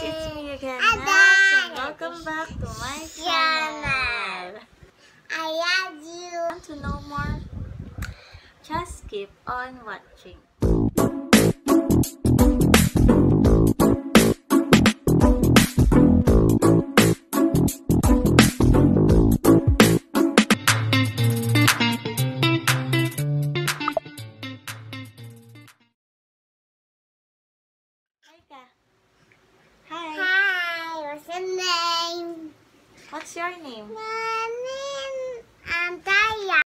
It's me again, Nhelvz, and welcome back to my channel. I love you. Want to know more? Just keep on watching. Hi. Hi, what's your name? What's your name? My name is Daya.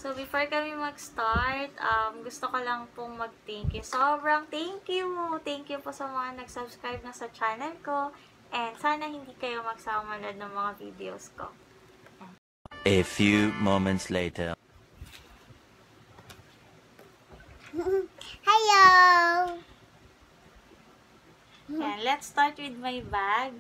So, before kami mag-start, gusto ko lang pong mag-thank you. Sobrang thank you! Thank you po sa mga nag-subscribe na sa channel ko. And sana hindi kayo magsama manood ng mga videos ko. A few moments later. Hello. Yan, let's start with my bag.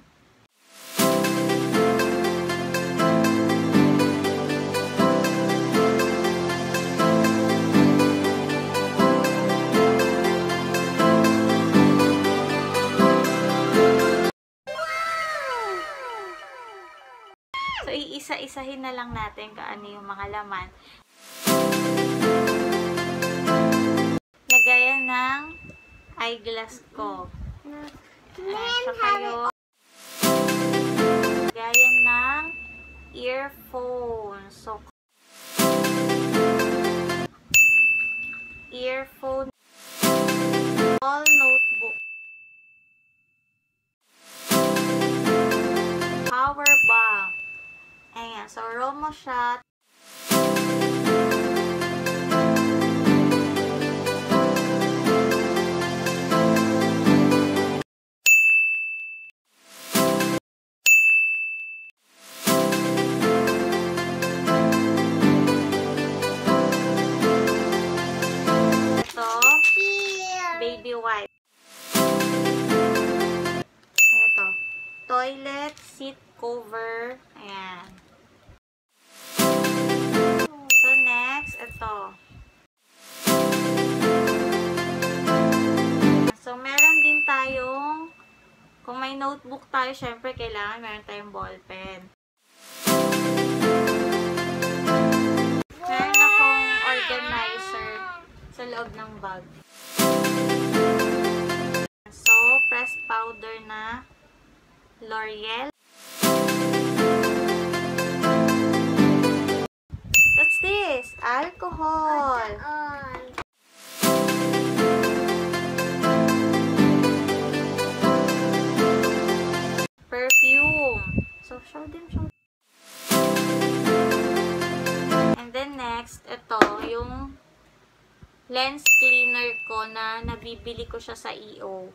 So, iisa-isahin na lang natin kung ano yung mga laman. Lagayan ng eyeglass ko. Tsaka yung lagayan ng earphone. So, earphone. All notebook. Powerbank. Ayan. So, ROMOSS shot. Baby wipe. Ito. Toilet seat cover. Ayan. So, next, ito. So, meron din tayong, kung may notebook tayo, syempre, kailangan meron tayong ballpen. Meron akong organizer sa loob ng bag. So, pressed powder na Loreal. What's this? Alcohol. Perfume. So, show them. And then next, ito, yung lens cleaner ko na nabibili ko siya sa EO.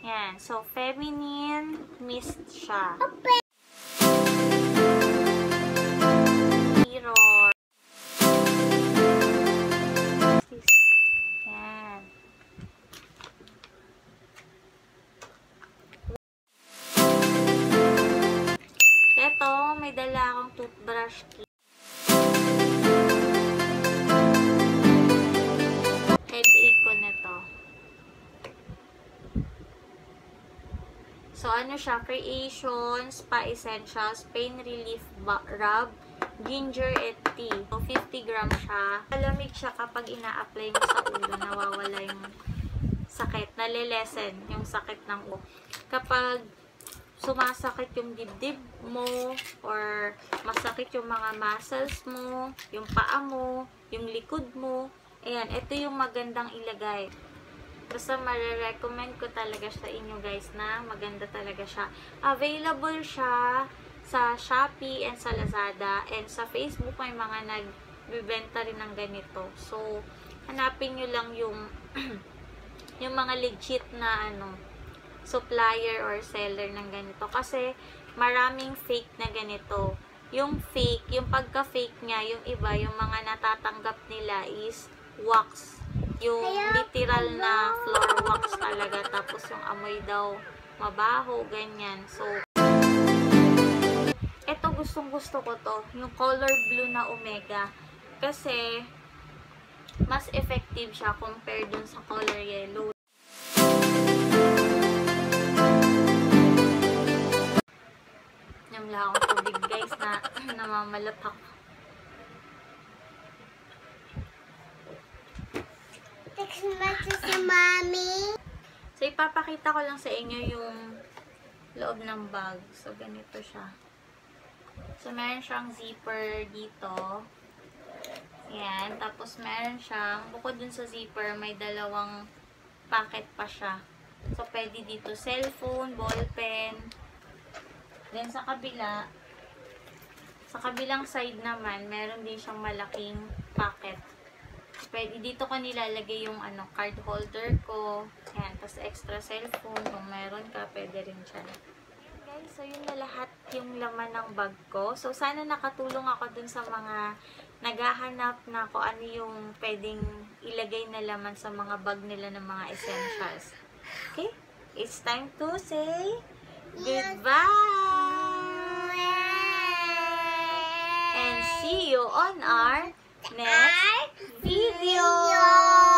Yan. So, feminine mist siya. Mirror. Yan. Ito, may dala akong toothbrush kit. Headache ko nito. So, ano siya? Creation, Spa Essentials, Pain Relief Rub, Ginger and Tea. So, 50 grams siya. Malamig siya kapag ina-apply mo sa ulo. Nawawala yung sakit. Nalilesen yung sakit ng ulo. Kapag sumasakit yung dibdib mo or masakit yung mga muscles mo, yung paa mo, yung likod mo, ayan, ito yung magandang ilagay. Basta marirecommend ko talaga sa inyo guys na maganda talaga siya. Available siya sa Shopee and sa Lazada and sa Facebook may mga nagbibenta rin ng ganito. So, hanapin nyo lang yung yung mga legit na supplier or seller ng ganito. Kasi maraming fake na ganito. Yung fake, yung pagka-fake niya, yung iba, yung mga natatanggap nila is wax. Yung literal na floor wax talaga. Tapos yung amoy daw mabaho, ganyan. So, eto gustong-gusto ko to, yung color blue na Omega. Kasi, mas effective siya compared dun sa color yellow. Namla akong tubig guys na namamalat ako. Text message sa mommy. So, ipapakita ko lang sa inyo yung loob ng bag. So, ganito siya. So, meron siyang zipper dito. Ayan. Tapos, meron siyang, bukod dun sa zipper, may dalawang packet pa siya. So, pwede dito cellphone, ballpen. Then, sa kabilang side naman, meron din siyang malaking packet. Pwede dito ko nilalagay yung card holder ko. Ayan. Tapos, extra cellphone. Kung meron ka, pwede rin siya. Guys, so yun na lahat yung laman ng bag ko. So, sana nakatulong ako dun sa mga naghahanap na kung ano yung pwedeng ilagay na laman sa mga bag nila ng mga essentials. Okay? It's time to say goodbye! And see you on our next video!